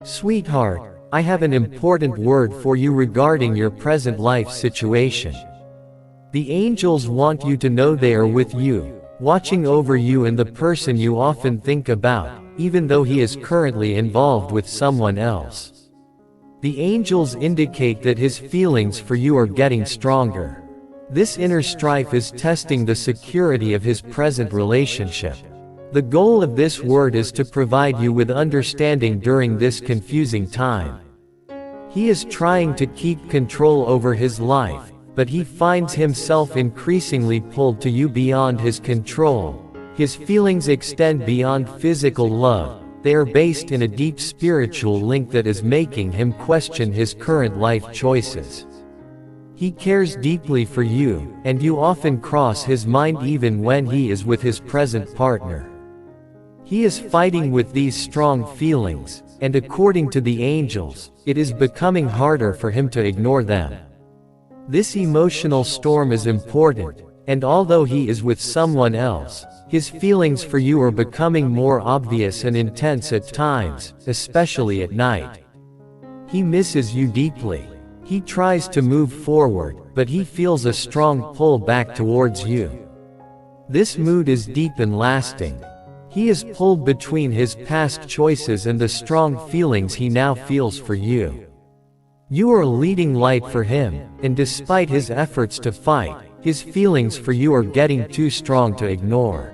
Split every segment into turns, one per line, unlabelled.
Sweetheart, I have an important word for you regarding your present life situation. The angels want you to know they are with you, watching over you and the person you often think about, even though he is currently involved with someone else. The angels indicate that his feelings for you are getting stronger. This inner strife is testing the security of his present relationship. The goal of this word is to provide you with understanding during this confusing time. He is trying to keep control over his life, but he finds himself increasingly pulled to you beyond his control. His feelings extend beyond physical love. They are based in a deep spiritual link that is making him question his current life choices. He cares deeply for you, and you often cross his mind even when he is with his present partner. He is fighting with these strong feelings, and according to the angels, it is becoming harder for him to ignore them. This emotional storm is important, and although he is with someone else, his feelings for you are becoming more obvious and intense at times, especially at night. He misses you deeply. He tries to move forward, but he feels a strong pull back towards you. This mood is deep and lasting. He is pulled between his past choices and the strong feelings he now feels for you. You are a leading light for him, and despite his efforts to fight, his feelings for you are getting too strong to ignore.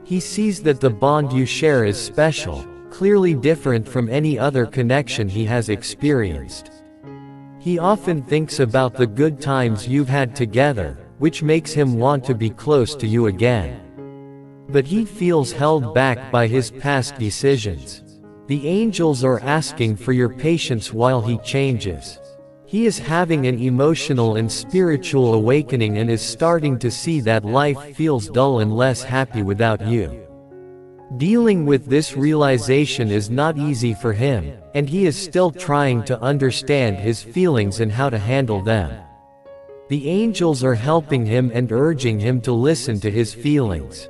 He sees that the bond you share is special, clearly different from any other connection he has experienced. He often thinks about the good times you've had together, which makes him want to be close to you again. But he feels held back by his past decisions. The angels are asking for your patience while he changes. He is having an emotional and spiritual awakening and is starting to see that life feels dull and less happy without you. Dealing with this realization is not easy for him, and he is still trying to understand his feelings and how to handle them. The angels are helping him and urging him to listen to his feelings.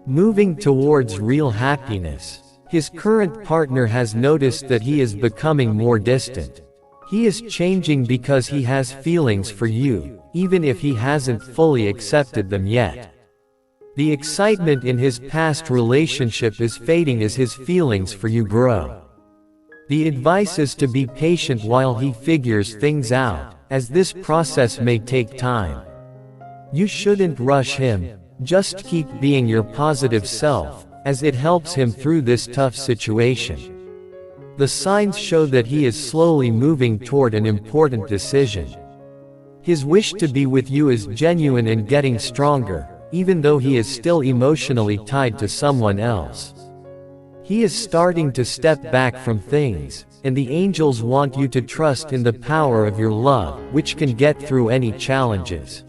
Moving towards real happiness. His current partner has noticed that he is becoming more distant. He is changing because he has feelings for you, even if he hasn't fully accepted them yet. The excitement in his past relationship is fading as his feelings for you grow. The advice is to be patient while he figures things out, as this process may take time. You shouldn't rush him, just keep being your positive self, as it helps him through this tough situation. The signs show that he is slowly moving toward an important decision. His wish to be with you is genuine and getting stronger, even though he is still emotionally tied to someone else. He is starting to step back from things, and the angels want you to trust in the power of your love, which can get through any challenges.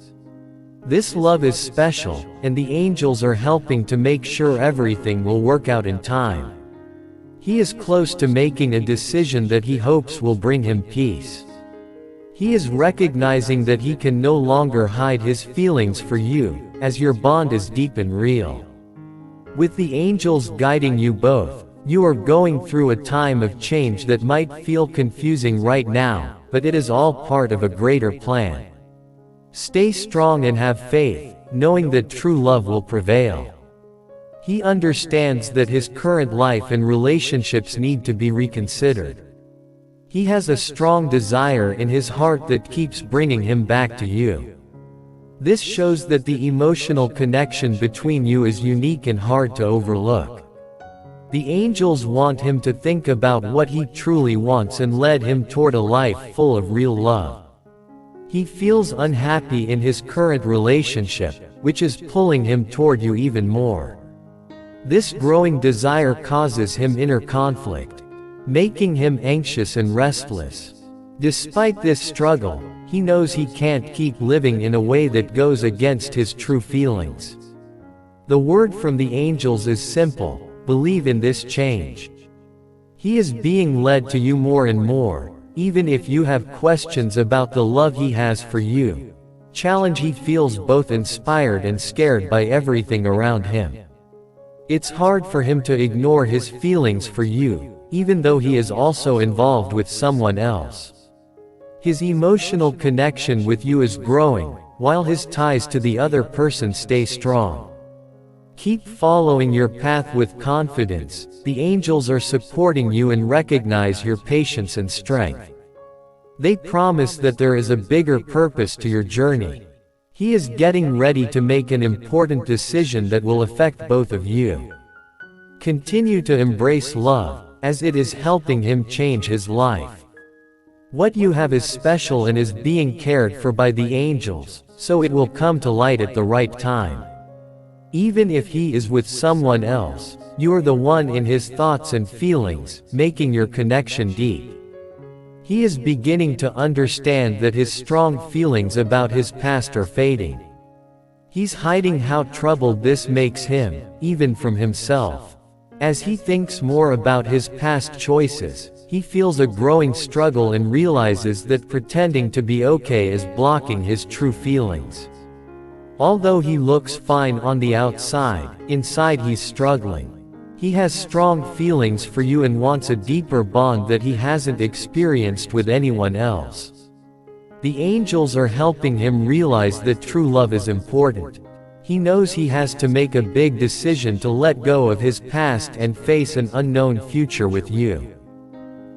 This love is special, and the angels are helping to make sure everything will work out in time. He is close to making a decision that he hopes will bring him peace. He is recognizing that he can no longer hide his feelings for you, as your bond is deep and real. With the angels guiding you both, you are going through a time of change that might feel confusing right now, but it is all part of a greater plan. Stay strong and have faith, knowing that true love will prevail. He understands that his current life and relationships need to be reconsidered. He has a strong desire in his heart that keeps bringing him back to you. This shows that the emotional connection between you is unique and hard to overlook. The angels want him to think about what he truly wants and lead him toward a life full of real love. He feels unhappy in his current relationship, which is pulling him toward you even more. This growing desire causes him inner conflict, making him anxious and restless. Despite this struggle, he knows he can't keep living in a way that goes against his true feelings. The word from the angels is simple: believe in this change. He is being led to you more and more, even if you have questions about the love he has for you. Challenge he feels both inspired and scared by everything around him. It's hard for him to ignore his feelings for you, even though he is also involved with someone else. His emotional connection with you is growing, while his ties to the other person stay strong. Keep following your path with confidence. The angels are supporting you and recognize your patience and strength. They promise that there is a bigger purpose to your journey. He is getting ready to make an important decision that will affect both of you. Continue to embrace love, as it is helping him change his life. What you have is special and is being cared for by the angels, so it will come to light at the right time. Even if he is with someone else, you are the one in his thoughts and feelings, making your connection deep. He is beginning to understand that his strong feelings about his past are fading. He's hiding how troubled this makes him, even from himself. As he thinks more about his past choices, he feels a growing struggle and realizes that pretending to be okay is blocking his true feelings. Although he looks fine on the outside, inside he's struggling. He has strong feelings for you and wants a deeper bond that he hasn't experienced with anyone else. The angels are helping him realize that true love is important. He knows he has to make a big decision to let go of his past and face an unknown future with you.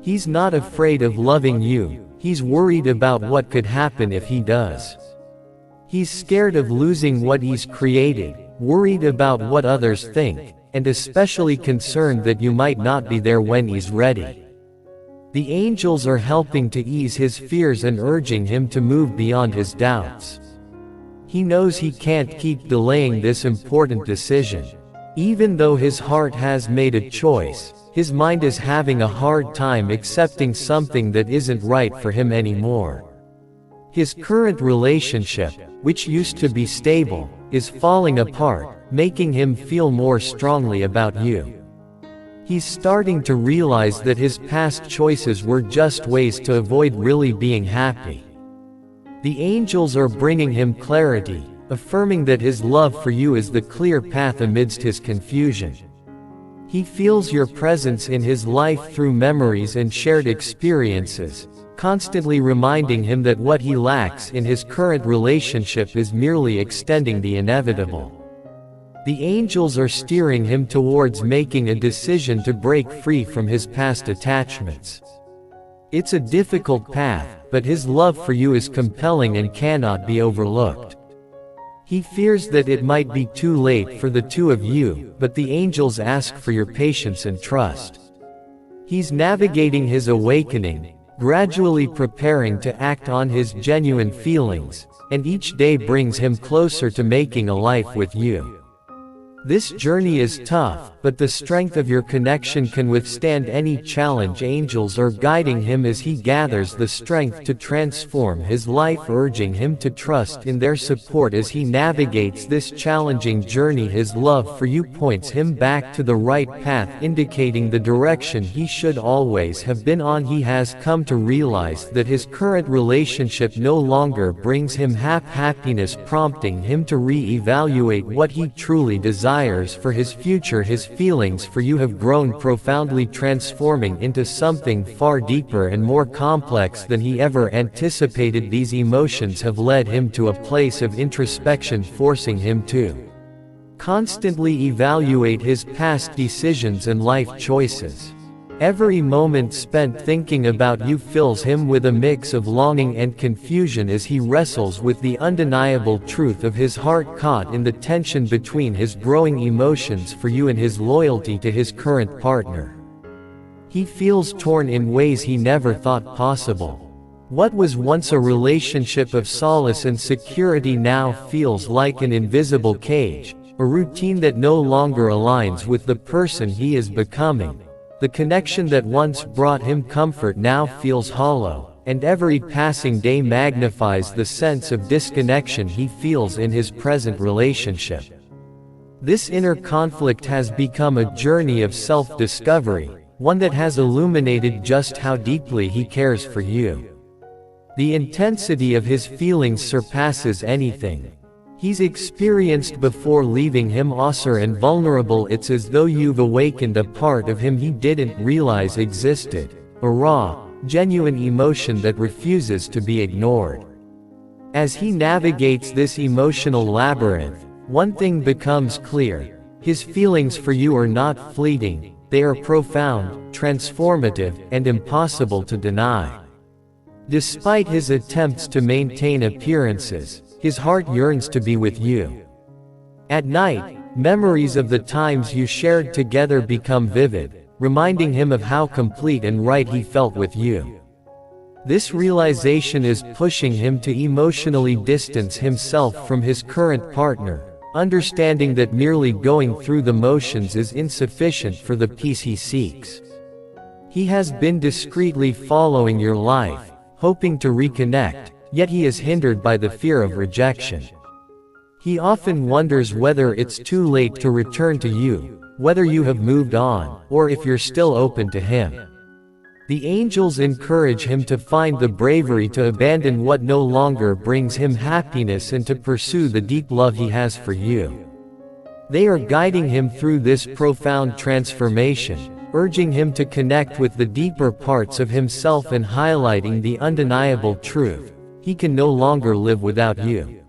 He's not afraid of loving you, he's worried about what could happen if he does. He's scared of losing what he's created, worried about what others think, and especially concerned that you might not be there when he's ready. The angels are helping to ease his fears and urging him to move beyond his doubts. He knows he can't keep delaying this important decision. Even though his heart has made a choice, his mind is having a hard time accepting something that isn't right for him anymore. His current relationship, which used to be stable, is falling apart, making him feel more strongly about you. He's starting to realize that his past choices were just ways to avoid really being happy. The angels are bringing him clarity, affirming that his love for you is the clear path amidst his confusion. He feels your presence in his life through memories and shared experiences, constantly reminding him that what he lacks in his current relationship is merely extending the inevitable. The angels are steering him towards making a decision to break free from his past attachments. It's a difficult path, but his love for you is compelling and cannot be overlooked. He fears that it might be too late for the two of you, but the angels ask for your patience and trust. He's navigating his awakening, gradually preparing to act on his genuine feelings, and each day brings him closer to making a life with you. This journey is tough, but the strength of your connection can withstand any challenge. Angels are guiding him as he gathers the strength to transform his life, urging him to trust in their support as he navigates this challenging journey. His love for you points him back to the right path, indicating the direction he should always have been on. He has come to realize that his current relationship no longer brings him happiness, prompting him to re-evaluate what he truly desires for his future. His feelings for you have grown profoundly, transforming into something far deeper and more complex than he ever anticipated. These emotions have led him to a place of introspection, forcing him to constantly evaluate his past decisions and life choices. Every moment spent thinking about you fills him with a mix of longing and confusion as he wrestles with the undeniable truth of his heart, caught in the tension between his growing emotions for you and his loyalty to his current partner. He feels torn in ways he never thought possible. What was once a relationship of solace and security now feels like an invisible cage, a routine that no longer aligns with the person he is becoming. The connection that once brought him comfort now feels hollow, and every passing day magnifies the sense of disconnection he feels in his present relationship. This inner conflict has become a journey of self-discovery, one that has illuminated just how deeply he cares for you. The intensity of his feelings surpasses anything he's experienced before leaving him austere and vulnerable. It's as though you've awakened a part of him he didn't realize existed, a raw, genuine emotion that refuses to be ignored. As he navigates this emotional labyrinth, one thing becomes clear: his feelings for you are not fleeting, they are profound, transformative, and impossible to deny. Despite his attempts to maintain appearances, his heart yearns to be with you. At night, memories of the times you shared together become vivid, reminding him of how complete and right he felt with you. This realization is pushing him to emotionally distance himself from his current partner, understanding that merely going through the motions is insufficient for the peace he seeks. He has been discreetly following your life, hoping to reconnect, yet he is hindered by the fear of rejection. He often wonders whether it's too late to return to you, whether you have moved on, or if you're still open to him. The angels encourage him to find the bravery to abandon what no longer brings him happiness and to pursue the deep love he has for you. They are guiding him through this profound transformation, urging him to connect with the deeper parts of himself and highlighting the undeniable truth: he can no longer live without you.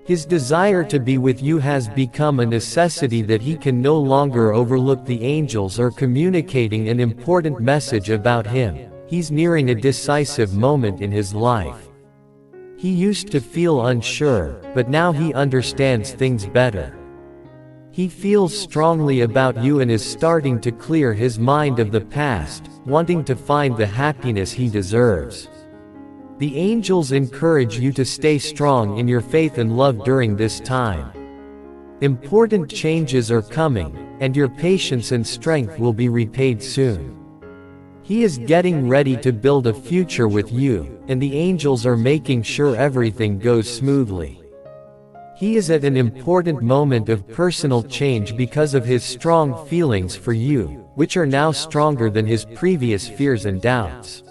His desire to be with you has become a necessity that he can no longer overlook. The angels are communicating an important message about him: he's nearing a decisive moment in his life. He used to feel unsure, but now he understands things better. He feels strongly about you and is starting to clear his mind of the past, wanting to find the happiness he deserves. The angels encourage you to stay strong in your faith and love during this time. Important changes are coming, and your patience and strength will be repaid soon. He is getting ready to build a future with you, and the angels are making sure everything goes smoothly. He is at an important moment of personal change because of his strong feelings for you, which are now stronger than his previous fears and doubts.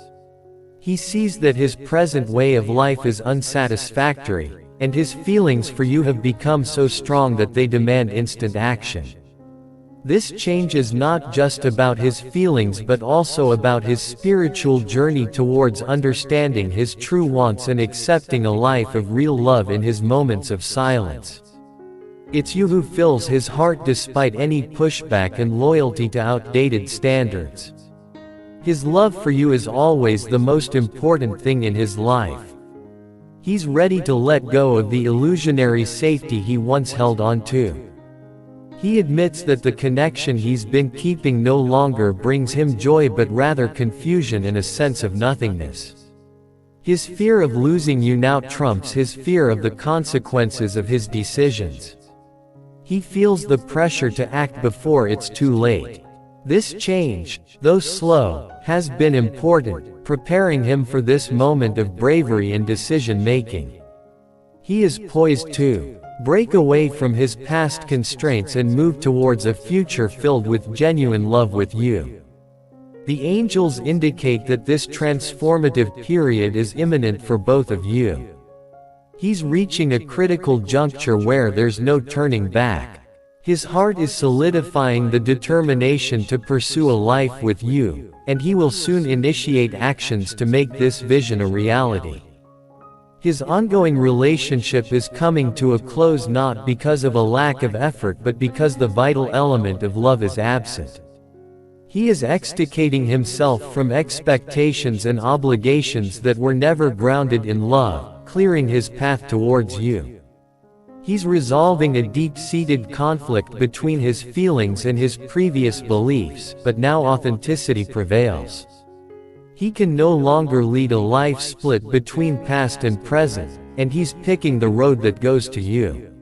He sees that his present way of life is unsatisfactory, and his feelings for you have become so strong that they demand instant action. This change is not just about his feelings but also about his spiritual journey towards understanding his true wants and accepting a life of real love in his moments of silence. It's you who fills his heart despite any pushback and loyalty to outdated standards. His love for you is always the most important thing in his life. He's ready to let go of the illusionary safety he once held on to. He admits that the connection he's been keeping no longer brings him joy but rather confusion and a sense of nothingness. His fear of losing you now trumps his fear of the consequences of his decisions. He feels the pressure to act before it's too late. This change, though slow, has been important, preparing him for this moment of bravery and decision-making. He is poised to break away from his past constraints and move towards a future filled with genuine love with you. The angels indicate that this transformative period is imminent for both of you. He's reaching a critical juncture where there's no turning back. His heart is solidifying the determination to pursue a life with you, and he will soon initiate actions to make this vision a reality. His ongoing relationship is coming to a close not because of a lack of effort but because the vital element of love is absent. He is extricating himself from expectations and obligations that were never grounded in love, clearing his path towards you. He's resolving a deep-seated conflict between his feelings and his previous beliefs, but now authenticity prevails. He can no longer lead a life split between past and present, and he's picking the road that goes to you.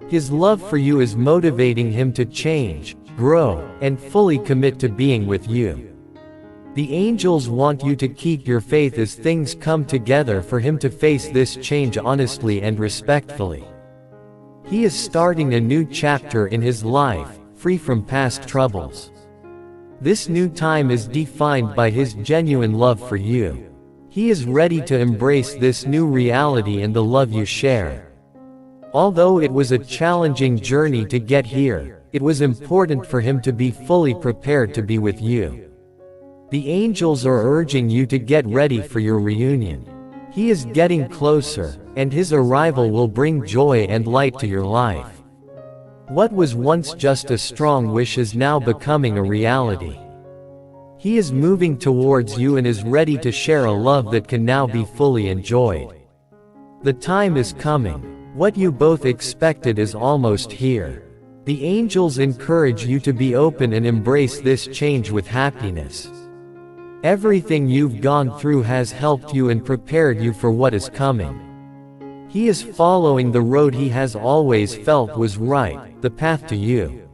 His love for you is motivating him to change, grow, and fully commit to being with you. The angels want you to keep your faith as things come together for him to face this change honestly and respectfully. He is starting a new chapter in his life, free from past troubles. This new time is defined by his genuine love for you. He is ready to embrace this new reality and the love you share. Although it was a challenging journey to get here, it was important for him to be fully prepared to be with you. The angels are urging you to get ready for your reunion. He is getting closer, and his arrival will bring joy and light to your life. What was once just a strong wish is now becoming a reality. He is moving towards you and is ready to share a love that can now be fully enjoyed. The time is coming. What you both expected is almost here. The angels encourage you to be open and embrace this change with happiness. Everything you've gone through has helped you and prepared you for what is coming. He is following the road he has always felt was right, the path to you.